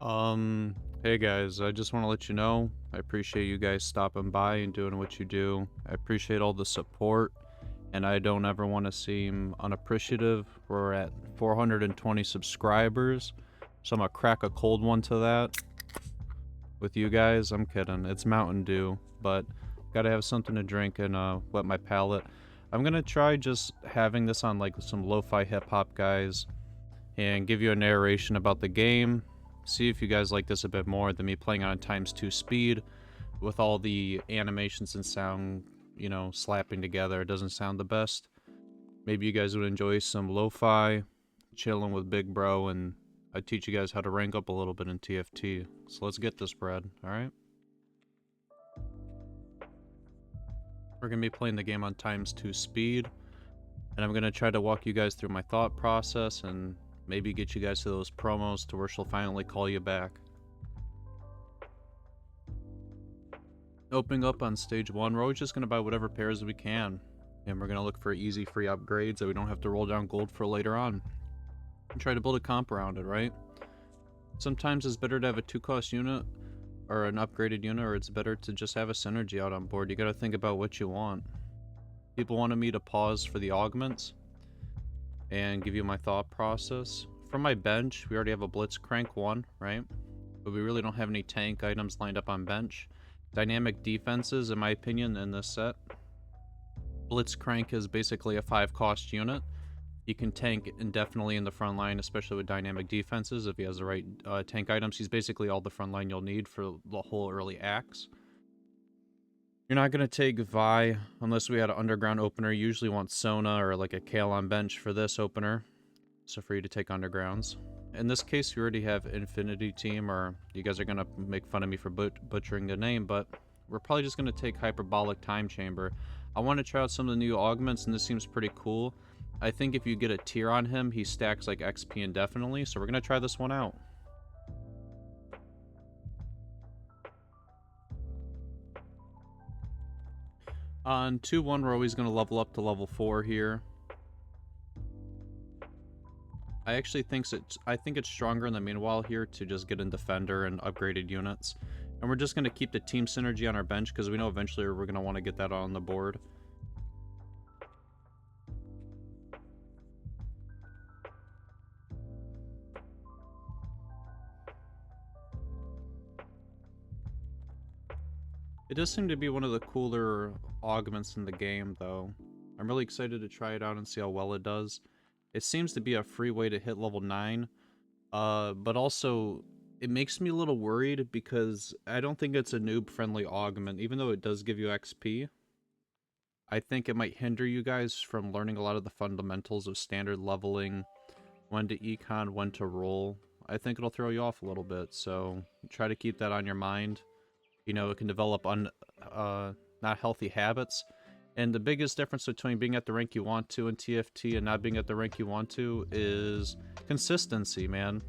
Hey guys, I just want to let you know, I appreciate you guys stopping by and doing what you do. I appreciate all the support, and I don't ever want to seem unappreciative. We're at 420 subscribers, so I'm gonna crack a cold one to that with you guys. I'm kidding, it's Mountain Dew, but gotta have something to drink and wet my palate. I'm gonna try just having this on like some lo-fi hip-hop guys and give you a narration about the game. See if you guys like this a bit more than me playing on ×2 speed with all the animations and sound, slapping together. It doesn't sound the best. Maybe you guys would enjoy some lo-fi, chilling with Big Bro, and I teach you guys how to rank up a little bit in TFT. So let's get this bread, alright? We're going to be playing the game on ×2 speed, and I'm going to try to walk you guys through my thought process and maybe get you guys to those promos to where she'll finally call you back. Opening up on stage 1, we're always just going to buy whatever pairs we can. And we're going to look for easy free upgrades that we don't have to roll down gold for later on. And try to build a comp around it, right? Sometimes it's better to have a 2-cost unit or an upgraded unit, or it's better to just have a synergy out on board. You got to think about what you want. People wanted me to pause for the augments and give you my thought process. From my bench, we already have a Blitzcrank 1, right? But we really don't have any tank items lined up on bench. Dynamic defenses, in my opinion, in this set. Blitzcrank is basically a 5-cost unit. You can tank indefinitely in the front line, especially with dynamic defenses. If he has the right tank items, he's basically all the front line you'll need for the whole early acts. You're not going to take Vi unless we had an underground opener. You usually want Sona or like a Kale on bench for this opener. So for you to take undergrounds. In this case, you already have Infinity Team, or you guys are going to make fun of me for butchering the name, but we're probably just going to take Hyperbolic Time Chamber. I want to try out some of the new augments, and this seems pretty cool. I think if you get a tier on him, he stacks like XP indefinitely, so we're going to try this one out. On 2-1, we're always going to level up to level 4 here. I actually think it's stronger in the meanwhile here to just get in Defender and upgraded units. And we're just going to keep the team synergy on our bench because we know eventually we're going to want to get that on the board. It does seem to be one of the cooler augments in the game, though. I'm really excited to try it out and see how well it does. It seems to be a free way to hit level 9, but also it makes me a little worried because I don't think it's a noob-friendly augment, even though it does give you XP. I think it might hinder you guys from learning a lot of the fundamentals of standard leveling, when to econ, when to roll. I think it'll throw you off a little bit, so try to keep that on your mind. You know, it can develop not healthy habits. And the biggest difference between being at the rank you want to in TFT and not being at the rank you want to is consistency, man.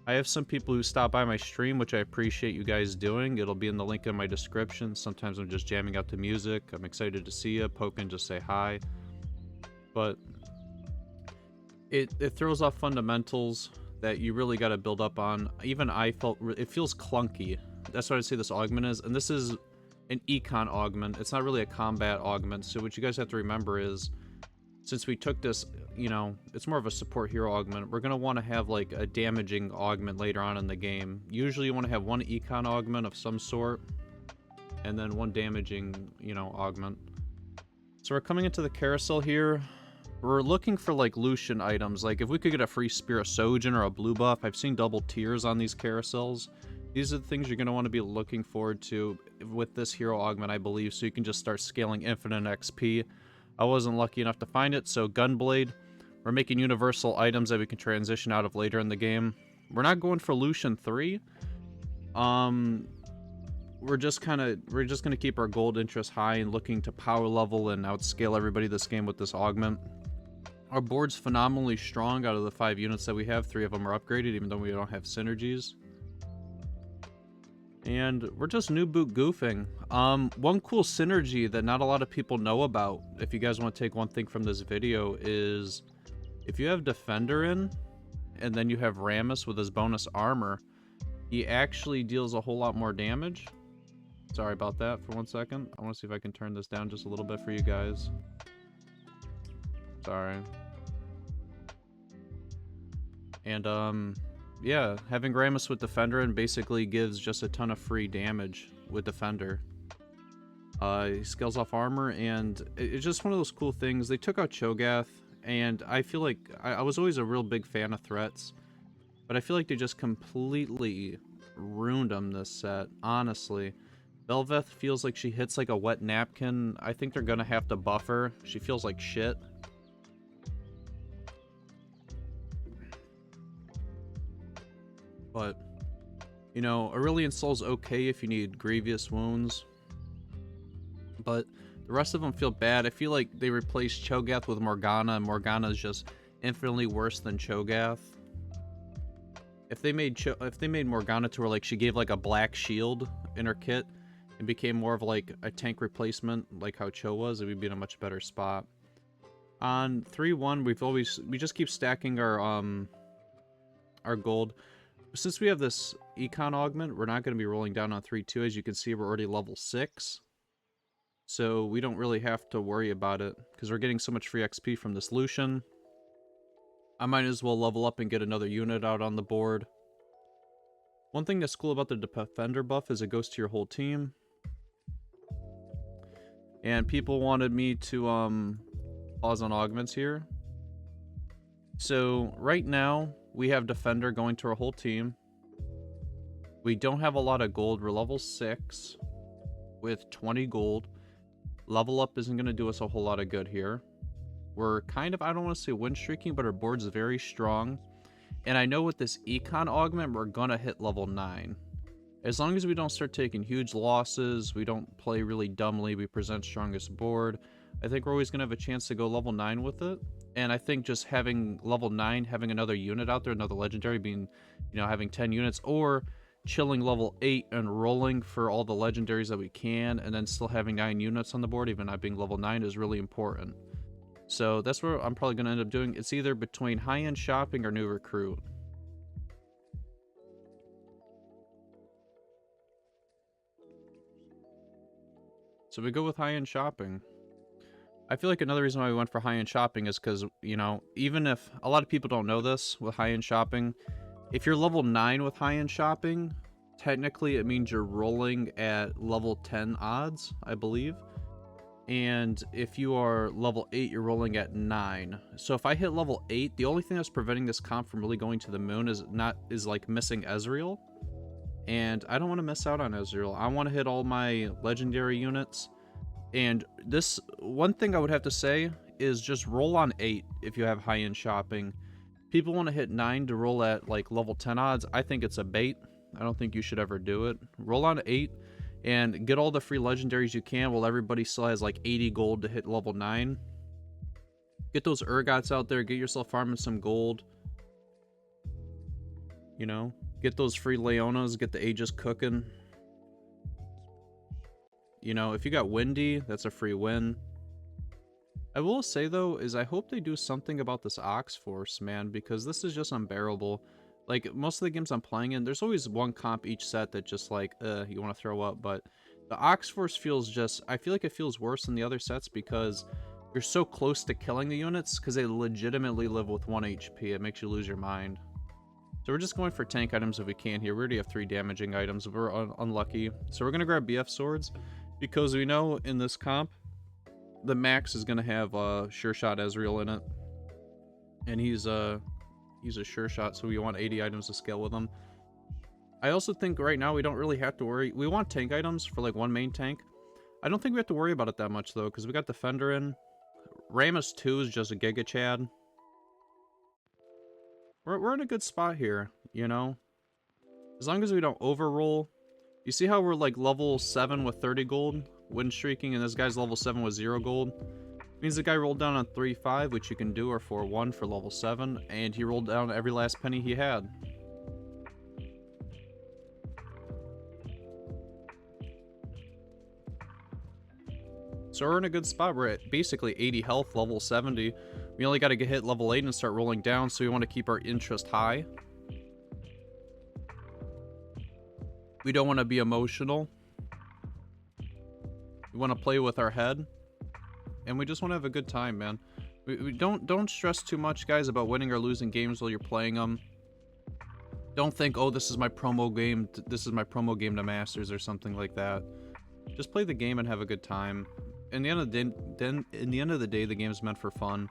I have some people who stop by my stream, which I appreciate you guys doing. It'll be in the link in my description. Sometimes I'm just jamming out to music. I'm excited to see you. Poke and just say hi. But it throws off fundamentals that you really got to build up on. Even I felt it feels clunky. That's what I'd say this augment is. And this is an econ augment. It's not really a combat augment. So what you guys have to remember is, since we took this, you know, it's more of a support hero augment, we're going to want to have like a damaging augment later on in the game. Usually you want to have one econ augment of some sort, and then one damaging, you know, augment. So we're coming into the carousel here. We're looking for like Lucian items. Like if we could get a free Spear of Sojin or a blue buff. I've seen double tiers on these carousels. These are the things you're going to want to be looking forward to with this hero augment, I believe, so you can just start scaling infinite XP. I wasn't lucky enough to find it, so Gunblade. We're making universal items that we can transition out of later in the game. We're not going for Lucian 3. We're just gonna keep our gold interest high and looking to power level and outscale everybody this game with this augment. Our board's phenomenally strong. Out of the 5 units that we have, 3 of them are upgraded, even though we don't have synergies. And we're just new boot goofing. One cool synergy that not a lot of people know about, if you guys want to take one thing from this video, is if you have Defender in, and then you have Rammus with his bonus armor, he actually deals a whole lot more damage. Sorry about that for 1 second. I want to see if I can turn this down just a little bit for you guys. Sorry. And, yeah, having Rammus with Defender and basically gives just a ton of free damage with Defender. He scales off armor, and it's just one of those cool things. They took out Cho'Gath, and I feel like I was always a real big fan of threats, but I feel like they just completely ruined them this set, honestly. Bel'Veth feels like she hits like a wet napkin. I think they're gonna have to buff her. She feels like shit. But, you know, Aurelion Sol's okay if you need grievous wounds. But the rest of them feel bad. I feel like they replaced Cho'Gath with Morgana, and Morgana is just infinitely worse than Cho'Gath. If they made Morgana to where like she gave like a black shield in her kit and became more of like a tank replacement like how Cho was, it would be in a much better spot. On 3-1, we just keep stacking our gold. Since we have this econ augment, we're not going to be rolling down on 3-2. As you can see, we're already level 6. So we don't really have to worry about it because we're getting so much free XP from this Lucian. I might as well level up and get another unit out on the board. One thing that's cool about the Defender buff is it goes to your whole team. And people wanted me to pause on augments here. So right now we have Defender going to our whole team. We don't have a lot of gold. We're level 6 with 20 gold. Level up isn't going to do us a whole lot of good here. We're kind of, I don't want to say win streaking, but our board's very strong. And I know with this econ augment, we're going to hit level 9. As long as we don't start taking huge losses, we don't play really dumbly, we present strongest board, I think we're always going to have a chance to go level 9 with it. And I think just having level 9, having another unit out there, another legendary, being, you know, having 10 units, or chilling level 8 and rolling for all the legendaries that we can, and then still having 9 units on the board, even not being level 9, is really important. So that's what I'm probably going to end up doing. It's either between high-end shopping or new recruit. So we go with high-end shopping. I feel like another reason why we went for high-end shopping is because, you know, even if a lot of people don't know this with high-end shopping, if you're level 9 with high-end shopping, technically it means you're rolling at level 10 odds, I believe. And if you are level 8, you're rolling at 9. So if I hit level 8, the only thing that's preventing this comp from really going to the moon is like missing Ezreal. And I don't want to miss out on Ezreal. I want to hit all my legendary units. And this one thing I would have to say is just roll on 8 if you have high-end shopping. People want to hit 9 to roll at like level 10 odds. I think it's a bait. I don't think you should ever do it. Roll on 8 and get all the free legendaries you can while everybody still has like 80 gold to hit level 9. Get those Urgots out there. Get yourself farming some gold. You know, get those free Leonas. Get the Aegis cooking. You know, if you got Windy, that's a free win. I will say, though, is I hope they do something about this Ox Force, man, because this is just unbearable. Like, most of the games I'm playing in, there's always one comp each set that just, like, you want to throw up, but the Ox Force feels just, I feel like it feels worse than the other sets because you're so close to killing the units because they legitimately live with 1 HP. It makes you lose your mind. So we're just going for tank items if we can here. We already have 3 damaging items. We're unlucky. So we're going to grab BF swords because we know in this comp, the max is going to have Sure Shot Ezreal in it. And he's a sure shot, so we want 80 items to scale with him. I also think right now we don't really have to worry. We want tank items for like 1 main tank. I don't think we have to worry about it that much though, because we got Defender in. Rammus 2 is just a Giga Chad. We're in a good spot here, you know? As long as we don't overroll. You see how we're like level 7 with 30 gold? Win streaking, and this guy's level 7 with 0 gold. Means the guy rolled down on 3-5, which you can do, or 4-1 for level 7, and he rolled down every last penny he had. So we're in a good spot. We're at basically 80 health, level 70. We only got to get hit level 8 and start rolling down, so we want to keep our interest high. We don't want to be emotional. We want to play with our head. And we just want to have a good time, man. We don't stress too much, guys, about winning or losing games while you're playing them. Don't think, oh, this is my promo game. This is my promo game to Masters or something like that. Just play the game and have a good time. In the end of the day, the game's meant for fun.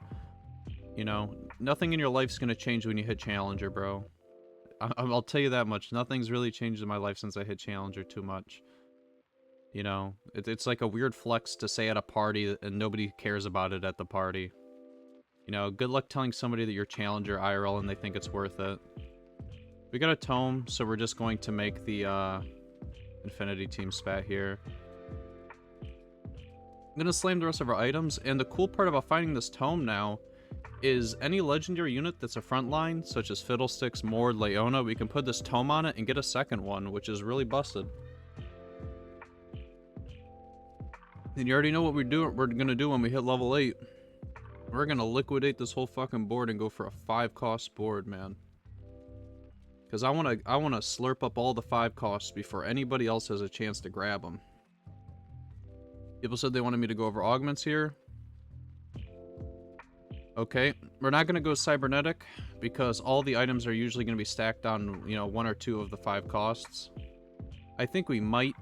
You know, nothing in your life's gonna change when you hit Challenger, bro. I'll tell you that much. Nothing's really changed in my life since I hit Challenger too much. You know, it's like a weird flex to say at a party and nobody cares about it at the party. You know, good luck telling somebody that you're Challenger IRL and they think it's worth it. We got a tome, so we're just going to make the Infinity Team spat here. I'm gonna slam the rest of our items, and the cool part about finding this tome now is any legendary unit that's a frontline, such as Fiddlesticks, Mord, Leona, we can put this tome on it and get a second one, which is really busted. And you already know what we're gonna do when we hit level 8. We're gonna liquidate this whole fucking board and go for a 5-cost board, man. Because I wanna slurp up all the 5 costs before anybody else has a chance to grab them. People said they wanted me to go over augments here. Okay, we're not gonna go cybernetic because all the items are usually gonna be stacked on, you know, 1 or 2 of the 5 costs. I think we might,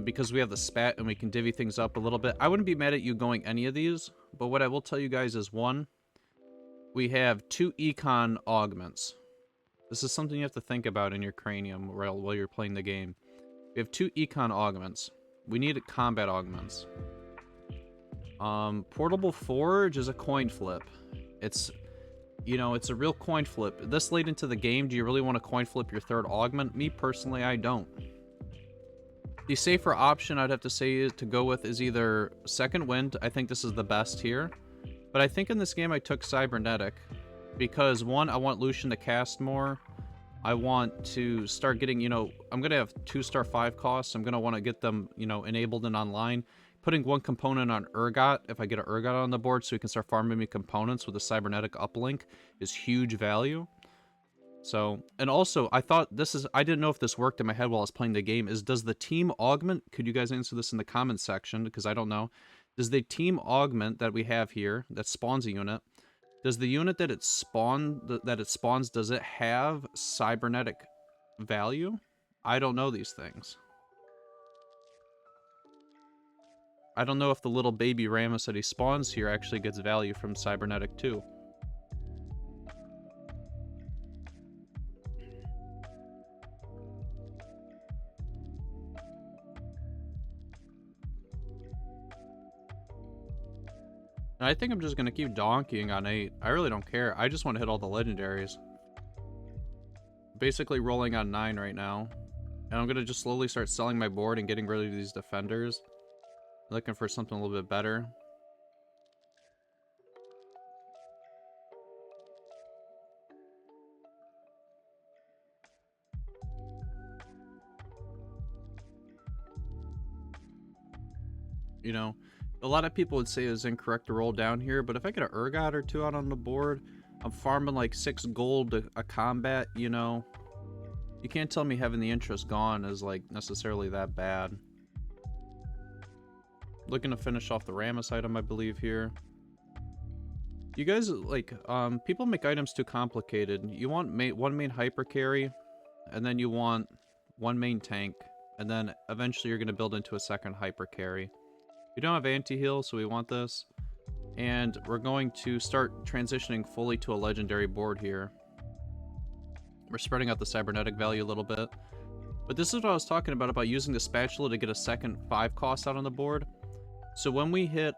because we have the spat and we can divvy things up a little bit. I wouldn't be mad at you going any of these, but what I will tell you guys is, 1, we have 2 econ augments. This is something you have to think about in your cranium while you're playing the game. We have 2 econ augments. We need combat augments. Portable Forge is a coin flip. It's, you know, it's a real coin flip. This late into the game, do you really want to coin flip your 3rd augment? Me, personally, I don't. The safer option I'd have to say to go with is either Second Wind. I think this is the best here. But I think in this game I took Cybernetic. Because, 1, I want Lucian to cast more. I want to start getting, you know, I'm going to have 2-star 5 costs. I'm going to want to get them, you know, enabled and online. Putting 1 component on Urgot, if I get an Urgot on the board so we can start farming me components with a Cybernetic uplink, is huge value. So, and also, I didn't know if this worked in my head while I was playing the game, does the team augment, could you guys answer this in the comments section, because I don't know, does the team augment that we have here, that spawns a unit, does the unit that it spawns, does it have cybernetic value? I don't know these things. I don't know if the little baby Rammus that he spawns here actually gets value from cybernetic too. I think I'm just going to keep donkeying on 8. I really don't care. I just want to hit all the legendaries. Basically rolling on 9 right now. And I'm going to just slowly start selling my board and getting rid of these defenders. Looking for something a little bit better. You know, a lot of people would say it's incorrect to roll down here, but if I get an Urgot or 2 out on the board, I'm farming like 6 gold a combat, you know. You can't tell me having the interest gone is like necessarily that bad. Looking to finish off the Rammus item, I believe, here. You guys, like, people make items too complicated. You want one main hyper carry, and then you want 1 main tank, and then eventually you're going to build into a 2nd hyper carry. We don't have anti-heal, so we want this. And we're going to start transitioning fully to a legendary board here. We're spreading out the cybernetic value a little bit. But this is what I was talking about using the spatula to get a 2nd 5 cost out on the board. So when we hit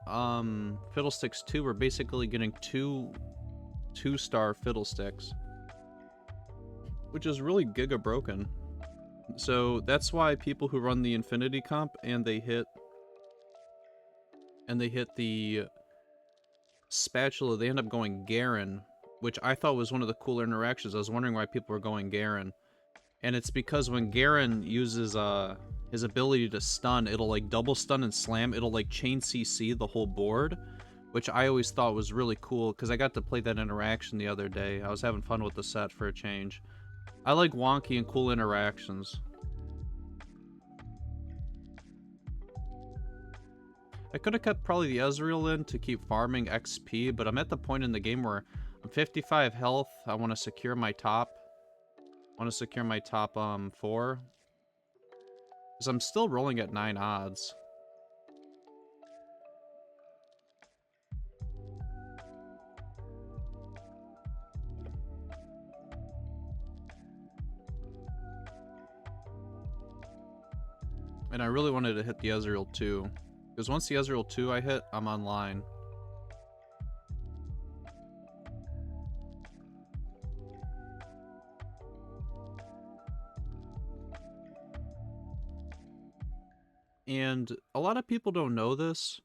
Fiddlesticks 2, we're basically getting 2-star Fiddlesticks. Which is really giga broken. So that's why people who run the Infinity comp and they hit the spatula, they end up going Garen, which I thought was one of the cooler interactions. I was wondering why people were going Garen. And it's because when Garen uses his ability to stun, it'll like double stun and slam, it'll like chain CC the whole board, which I always thought was really cool because I got to play that interaction the other day. I was having fun with the set for a change. I like wonky and cool interactions. I could have kept probably the Ezreal in to keep farming XP, but I'm at the point in the game where I'm 55 health. I want to secure my top. I want to secure my top 4. Because I'm still rolling at 9 odds. And I really wanted to hit the Ezreal 2. Because once the Ezreal 2 I hit, I'm online. And a lot of people don't know this,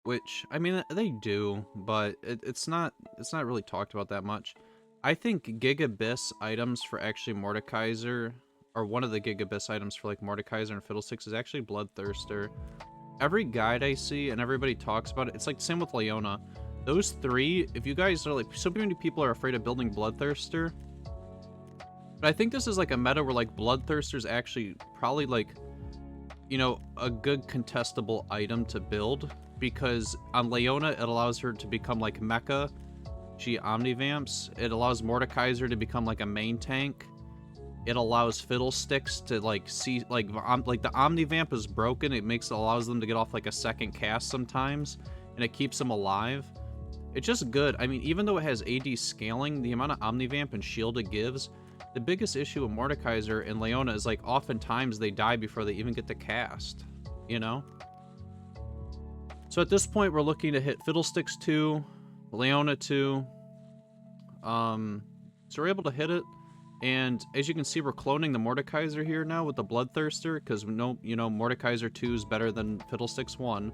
which, I mean, they do, but it's not really talked about that much. I think Gigabyss items for actually Mordekaiser, or one of the Gigabyss items for like Mordekaiser and Fiddlesticks, is actually Bloodthirster. Every guide I see and everybody talks about it, it's like the same with Leona. Those 3, if you guys are like, so many people are afraid of building Bloodthirster, but I think this is like a meta where like Bloodthirster's actually probably like, you know, a good contestable item to build, because on Leona it allows her to become like Mecha. She omnivamps. It allows Mordekaiser to become like a main tank. It allows Fiddlesticks to like see like the omnivamp is broken. It allows them to get off like a second cast sometimes, and it keeps them alive. It's just good. I mean, even though it has AD scaling, the amount of omnivamp and shield it gives. The biggest issue with Mordekaiser and Leona is like oftentimes they die before they even get to cast, you know? So at this point we're looking to hit Fiddlesticks 2, Leona 2. So we're able to hit it, and as you can see we're cloning the Mordekaiser here now with the Bloodthirster, because you know, Mordekaiser 2 is better than Fiddlesticks 1.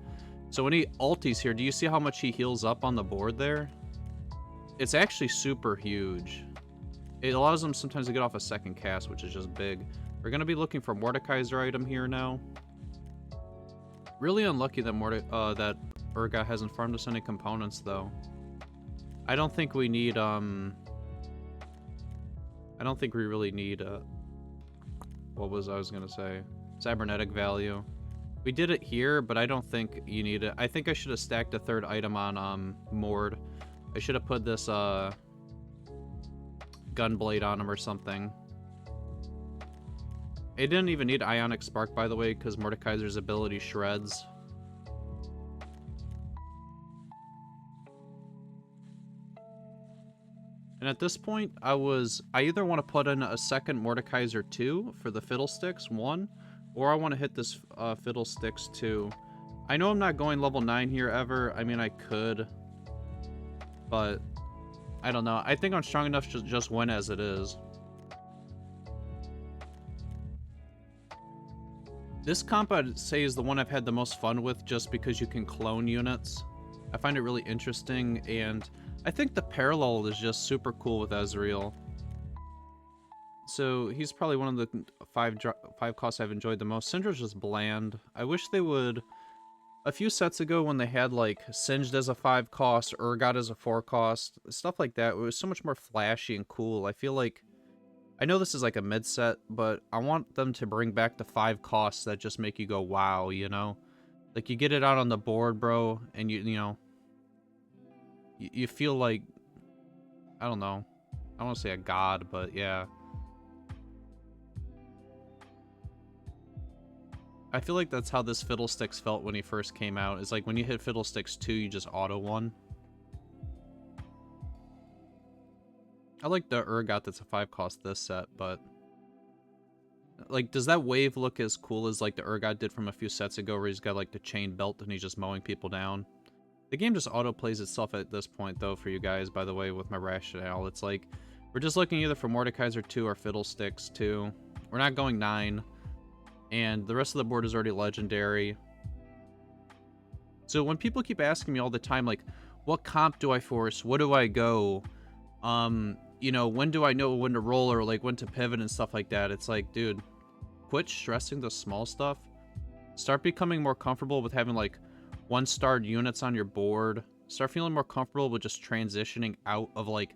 So when he ulties here, do you see how much he heals up on the board there? It's actually super huge. It allows them sometimes to get off a second cast, which is just big. We're going to be looking for Mordekaiser item here now. Really unlucky that that Urgot hasn't farmed us any components, though. I don't think we need, I don't think we really need, what was I was going to say? Cybernetic value. We did it here, but I don't think you need it. I think I should have stacked a 3rd item on, Mord. I should have put this, Gunblade on him or something. It didn't even need Ionic Spark, by the way, because Mordekaiser's ability shreds. And at this point, I either want to put in a second Mordekaiser 2 for the Fiddlesticks 1, or I want to hit this Fiddlesticks 2. I know I'm not going level 9 here ever. I mean, I could, but I don't know. I think I'm strong enough to just win as it is. This comp I'd say is the one I've had the most fun with, just because you can clone units. I find it really interesting, and I think the parallel is just super cool with Ezreal. So he's probably one of the 5 costs I've enjoyed the most. Syndra's just bland. I wish they would... A few sets ago when they had like Singed as a 5 cost, Urgot as a 4 cost, stuff like that, it was so much more flashy and cool. I feel like, I know this is like a mid set, but I want them to bring back the 5 costs that just make you go wow, you know? Like you get it out on the board, bro, and you know, you feel like, I don't know, I don't want to say a god, but yeah. I feel like that's how this Fiddlesticks felt when he first came out. It's like when you hit Fiddlesticks 2, you just auto-won. I like the Urgot that's a 5 cost this set, but... Like, does that wave look as cool as like the Urgot did from a few sets ago where he's got like the chain belt and he's just mowing people down? The game just auto-plays itself at this point though for you guys, by the way, with my rationale. It's like, we're just looking either for Mordekaiser 2 or Fiddlesticks 2. We're not going 9. And the rest of the board is already legendary. So when people keep asking me all the time, like, what comp do I force? What do I go? You know, when do I know when to roll or like when to pivot and stuff like that? It's like, dude, quit stressing the small stuff. Start becoming more comfortable with having like 1-starred units on your board. Start feeling more comfortable with just transitioning out of like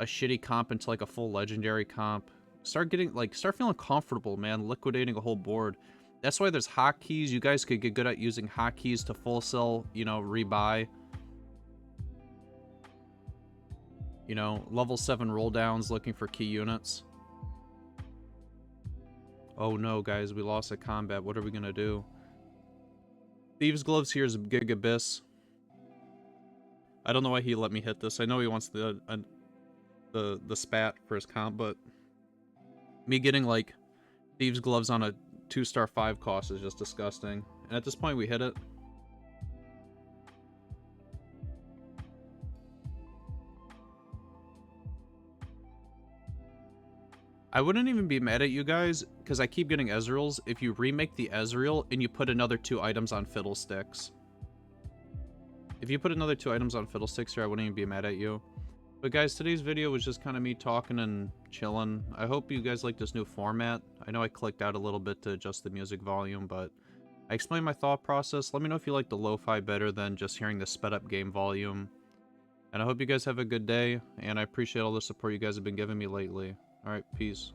a shitty comp into like a full legendary comp. Start feeling comfortable, man, liquidating a whole board. That's why there's hotkeys. You guys could get good at using hotkeys to full sell, you know, rebuy. You know, level 7 roll downs looking for key units. Oh no, guys, we lost a combat. What are we gonna do? Thieves' Gloves here is a Gig Abyss. I don't know why he let me hit this. I know he wants the spat for his comp, but me getting like Thieves' Gloves on a 2-star 5 cost is just disgusting. And at this point, we hit it. I wouldn't even be mad at you guys, because I keep getting Ezreals, if you remake the Ezreal and you put another 2 items on Fiddlesticks. If you put another 2 items on Fiddlesticks here, I wouldn't even be mad at you. But guys, today's video was just kind of me talking and chilling. I hope you guys like this new format. I know I clicked out a little bit to adjust the music volume, but I explained my thought process. Let me know if you like the lo-fi better than just hearing the sped up game volume. And I hope you guys have a good day, and I appreciate all the support you guys have been giving me lately. Alright, peace.